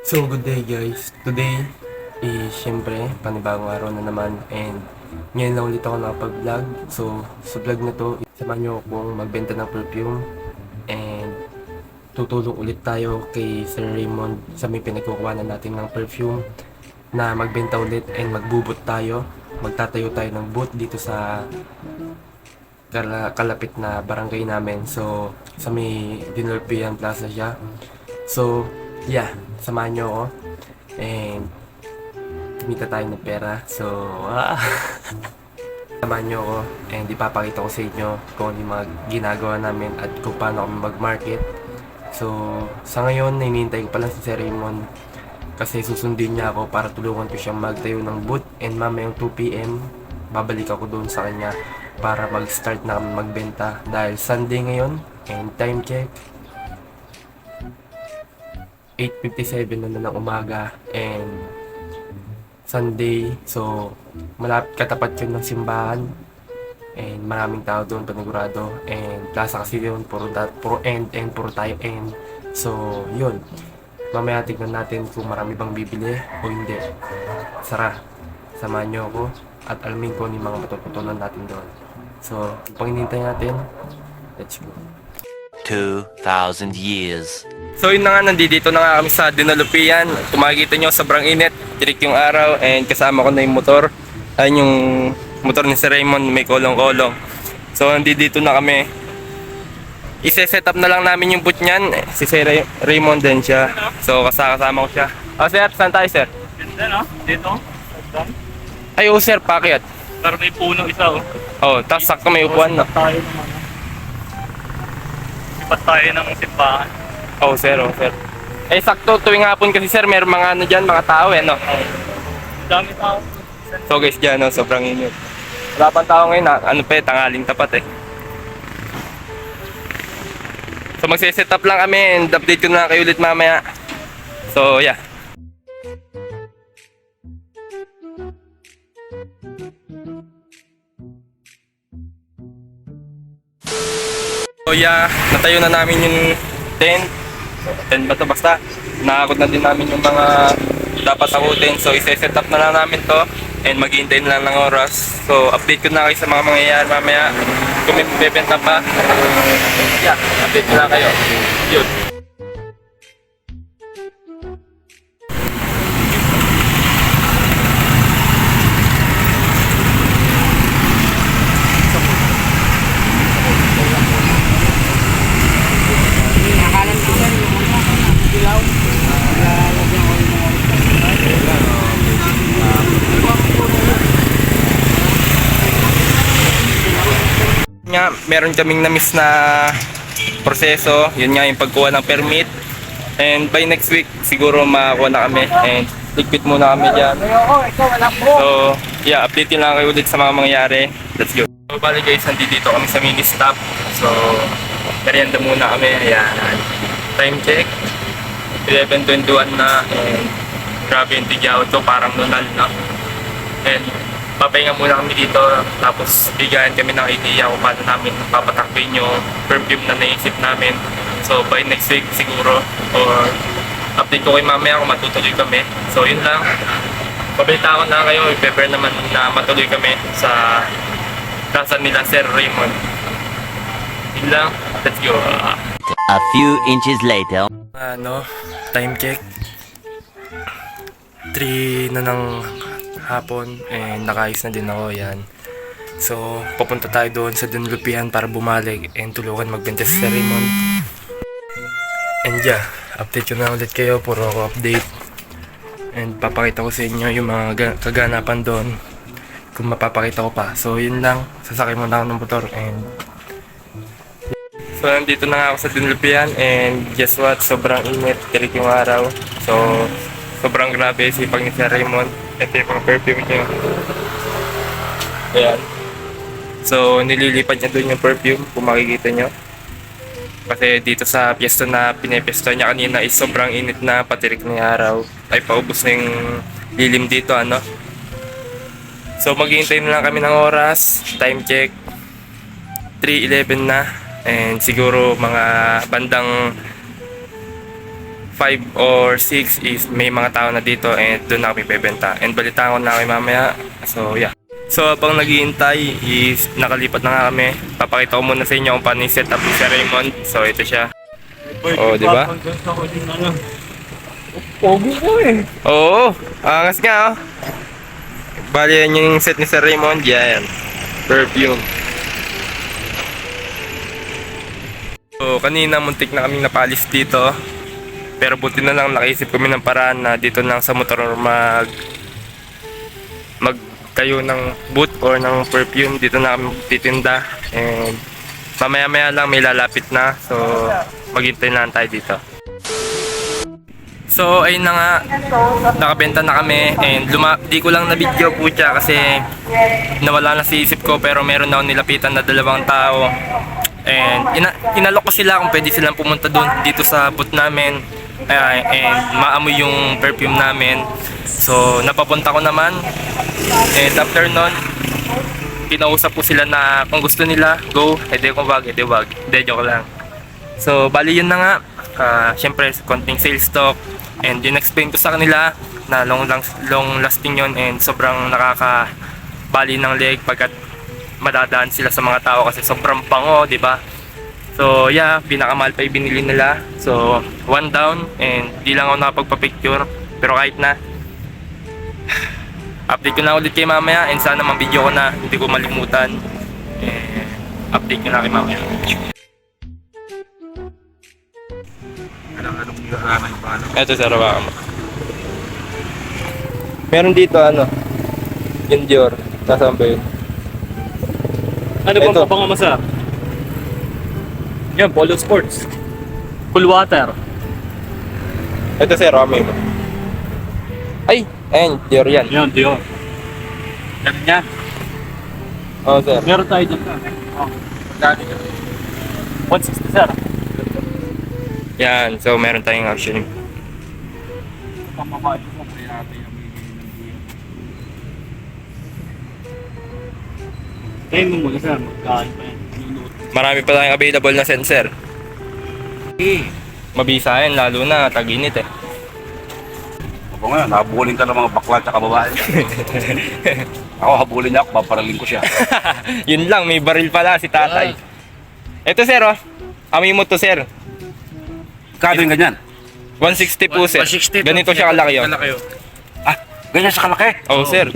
So, good day guys. Today is syempre panibagong araw na naman and ngayon lang ulit ako nakapag-vlog. So, sa vlog na to, samahan nyo akong magbenta ng perfume and tutulong ulit tayo kay Sir Raymond sa may pinagkukuhanan natin ng perfume na magbenta ulit and magbubot tayo. Magtatayo tayo ng booth dito sa kalapit na barangay namin. So, sa may Dinolpian Plaza siya. So, yeah, samahan nyo ako and kumita tayo ng pera. So, samahan nyo ako and ipapakita ko sa inyo kung ano yung mga ginagawa namin at kung paano kami mag-market. So, sa ngayon, hinihintay ko pa lang si Sir Raymond kasi susundin niya ako para tulungan ko siyang magtayo ng booth and mamayang 2 PM babalik ako doon sa kanya para mag-start na kami magbenta dahil Sunday ngayon and time check 8:57 na ng umaga and Sunday, so malapit katapat yun ng simbahan and maraming tao doon panigurado and plaza kasi yun puro end and puro tayo end. So yun, mamaya tignan natin kung marami bang bibili o hindi. Samahan nyo ako at alamin ko yung mga matututunan natin doon. So pang hinihintay natin, let's go. 2,000 years. So yun na nga, nandito na nga kami sa Dinolpian. Kung makikita nyo, sobrang init, tirik yung araw and kasama ko na yung motor. Ayun yung motor ni Sir Raymond, may kolong-kolong. So nandito na kami. Ise-set up na lang namin yung boot nyan. Si Sir Raymond din siya. So kasama ko siya. Oh sir, saan tayo sir? Ganda no? Dito? Ay oh sir, pakyat. Pero may puno isa oh. Oh, tapos sakto may upuan no? Tayo ng ano. Lipat tayo ng simbahan. Oh sir, oh sir. Eh sakto tuwing hapon kasi sir, may mga ano dyan, mga tao eh no? Ang dami tao. So guys dyan no, sobrang init. Wala pang tao ngayon, ano pa eh, tangaling tapat eh. So magse-set up lang kami and update ko na kayo ulit mamaya. So yeah. So yeah, natayo na namin yung tent. Tent ba to? Basta nakakot na din namin yung mga dapat akutin. So ise-set up na lang namin to and maghihintay na lang ng oras. So update ko na kayo sa mga mangyayari mamaya. Kung may bebenta pa, yeah, update ko na kayo. Yun. Nga, meron kaming na-miss na proseso. Yun nga yung pagkuha ng permit. And by next week, siguro makakuha na kami. And ligpit muna kami dyan. So, yeah, update yun lang kayo ulit sa mga mangyayari. Let's go. So, bali guys, nandito kami sa mini stop. So, merienda muna kami. Ayan. Time check. 11:21 na. And grabe yung tigyaw to. Parang nunal na. And papahinga muna kami dito, tapos bigyan kami ng idea kung paano namin papatakbin yung perfume na naisip namin. So by next week siguro, or update ko kayo mamaya kung matutuloy kami. So yun lang, pabalita ko na kayo, i-prepare naman na matuloy kami sa plaza nila Sir Raymond. Yun lang, let's go. A few inches later. Ano, time check 3 na ng hapon and nakaayos na din ako, yan. So papunta tayo doon sa Dinolpian para bumalik and tulungan magbenta si Sir Raymond. And yeah, update ko na ulit kayo, puro ako update and papakita ko sa inyo yung mga kaganapan doon kung mapapakita ko pa. So yun lang, sasakay muna ako ng motor and so nandito na nga ako sa Dinolpian and guess what, sobrang init, tirik yung araw. So sobrang grabe sipag ni Sir Raymond. Ito yung mga perfume niya. Ayan. So, nililipat niya doon yung perfume kung makikita nyo. Kasi dito sa piyesta na pinepesto niya kanina is sobrang init na, patirik ng araw. Ay paubos na yung lilim dito, ano. So, maghihintay na lang kami ng oras. Time check. 3:11 na. And siguro mga bandang 5 or 6 is may mga tao na dito and doon na kami bebenta. And balitaan ko na kami mamaya. So yeah. So habang naghihintay is nakalipat na nga kami. Papakita ko muna sa inyo kung paano yung setup ni Sir Raymond. So ito siya. Oh, di ba? Pogi ko eh. Oo, angas nga oh. Bali yan yung set ni Sir Raymond. Yan. Perfume. So kanina muntik na kaming napalis dito. Pero buti na lang nakaisip kami ng paraan na dito lang sa motor magtayo ng booth or ng perfume. Dito na kami titinda. And mamaya-maya lang may lalapit na. So maghintay na lang tayo dito. So ayun na nga, nakabenta na kami and di ko lang na video po siya kasi nawala na sa isip ko, pero meron na akong nilapitan na 2 tao and inalok ko sila kung pwede silang pumunta doon dito sa booth namin and maamoy yung perfume namin. So napapunta ko naman and after nun kinausap ko sila na kung gusto nila go, edi wag, hindi, joke lang. So bali yun na nga, syempre konting sales talk. And in-explain ko sa kanila na long lasting yon and sobrang nakakabali ng leg pagkat madadaan sila sa mga tao kasi sobrang bango, di ba? So yeah, pinakamahal pa ibinili nila. So 1 down and di lang ako nakapagpa-picture, pero kahit na update ko na ulit kay mamaya and sana ma-video ko na, hindi ko malimutan. Update ko na kay mamaya. Ito sa rawa mo. Meron dito yung Dior. Nasaan ba yun? Ano bang Ito. pabango mo sa? Yan, Polo Sports. Cool water. Ito sa rawa mo. Ay! Ayun, Dior yan. Yan, Dior. Yan yan. Oo, sir. Meron tayo dyan. Oh. 160 sir. Yan, so meron tayong actually. Pamamahal mo kaya natin yung mo muna sir, magkaan pa yan. Marami pa tayong available na sensor. Mabisa yan, lalo na tag-init eh. Ako nga, nahabulin ka ng mga bakla at babae. Ako, habulin niya ako, paparaling ko siya. Yun lang, may baril pala si tatay. Ito sir oh, amoy mo to sir. Kano yung ganyan? 160 po sir. 160. Ganito siya kalaki oh. Ah, ganyan sa kalaki? Oo sir.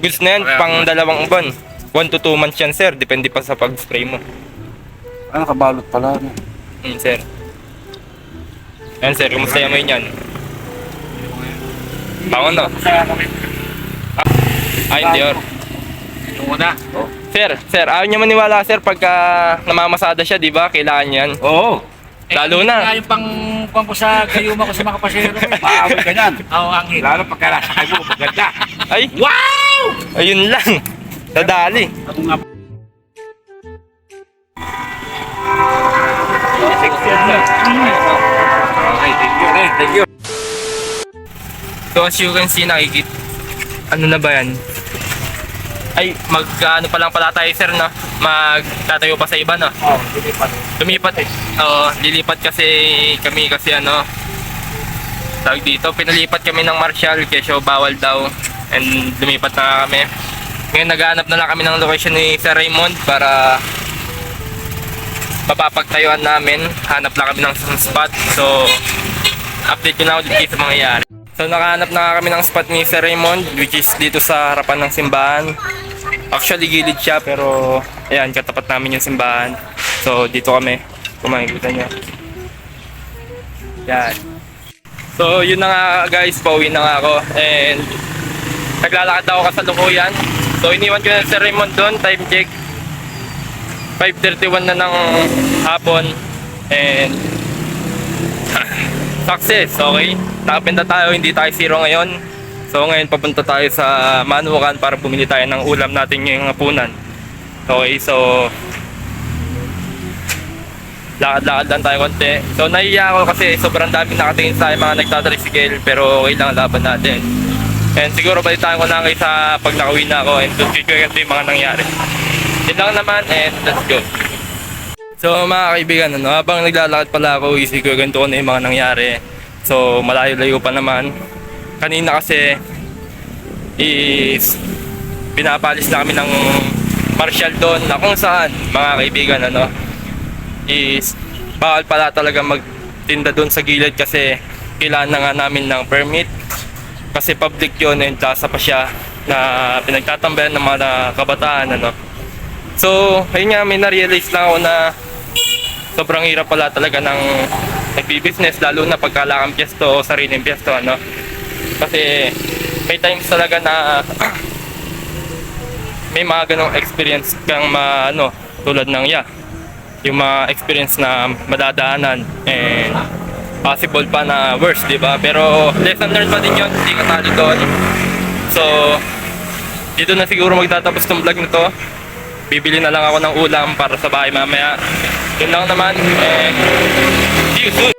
Goods na yan, pang 2 buwan. 1 to 2 months yan sir, depende pa sa pag-spray mo. Ano, kabalot pala. No? Sir. Ayan sir, kumusta yung amoy niyan? Bangon no? Ayun Dior. Yung una. Sir, ayaw niyo maniwala sir pagka namamasada siya, di ba? Kailangan yan. Oo. Lalo na. Yung pang ko sa gayuma ko sa mga pasero. Maamoy ka niyan. Oo, angin. Lalo pagka nasakay mo, maganda. Ay, Wow! ayun lang. Nadali. Ako nga. Okay, thank you. Thank you. So as you can see, nakikita. Ano na ba yan? Ay, ano pa lang pala tayo sir, no? Magtatayo pa sa iba, no? Oo, lilipat. Lumipat eh. Oo, lilipat kasi kami tawag dito, pinalipat kami ng Marshall kesyo bawal daw and lumipat na kami. Ngayon naghahanap na lang kami ng location ni Sir Raymond para mapapagtayuan namin. Hanap lang kami ng spot. So update ko na ulit sa mangyayari. So nakahanap na kami ng spot ni Sir Raymond, which is dito sa harapan ng simbahan. Actually gilid siya pero ayan, katapat namin yung simbahan. So dito kami, kung makikita nyo. Yan. So yun na nga guys, pauwi na nga ako and naglalakad ako kasalukuyan. So iniwan ko na si Raymond doon, time check 5:31 na ng hapon and success, okay? Nakapenta tayo, hindi tayo zero ngayon. So ngayon papunta tayo sa Manukan para bumili tayo ng ulam natin ngayong hapunan. Okay, so lakad-lakad lang tayo konti. So nahiya ako kasi sobrang dami nakatingin sa mga nagtatricycle, pero okay lang, laban natin. And siguro balitaan ko lang kayo sa pag nakauwi na ako and doon ko yung mga nangyari. Yun lang naman and let's go. So mga kaibigan, habang naglalakad pala ako, isip ko ganito na yung mga nangyari. So malayo-layo pa naman. Kanina kasi is pinapalis na kami ng marshal doon na kung saan mga kaibigan is bawal pala talaga magtinda doon sa gilid kasi kailangan na nga namin ng permit kasi public yun and tasa pa siya na pinagtatambayan ng mga kabataan So ayun nga, may na-realize lang ako na sobrang hirap pala talaga ng nagbi-business lalo na pagkalakang piesto o sariling piesto kasi may times talaga na may mga ganong experience kang tulad ng yung mga experience na madadaanan and possible pa na worse, di ba? Pero lesson learned pa din yun, hindi ka tali doon. So dito na siguro magtatapos tong vlog na to. Bibili na lang ako ng ulam para sa bahay mamaya. Yun lang naman and see you soon.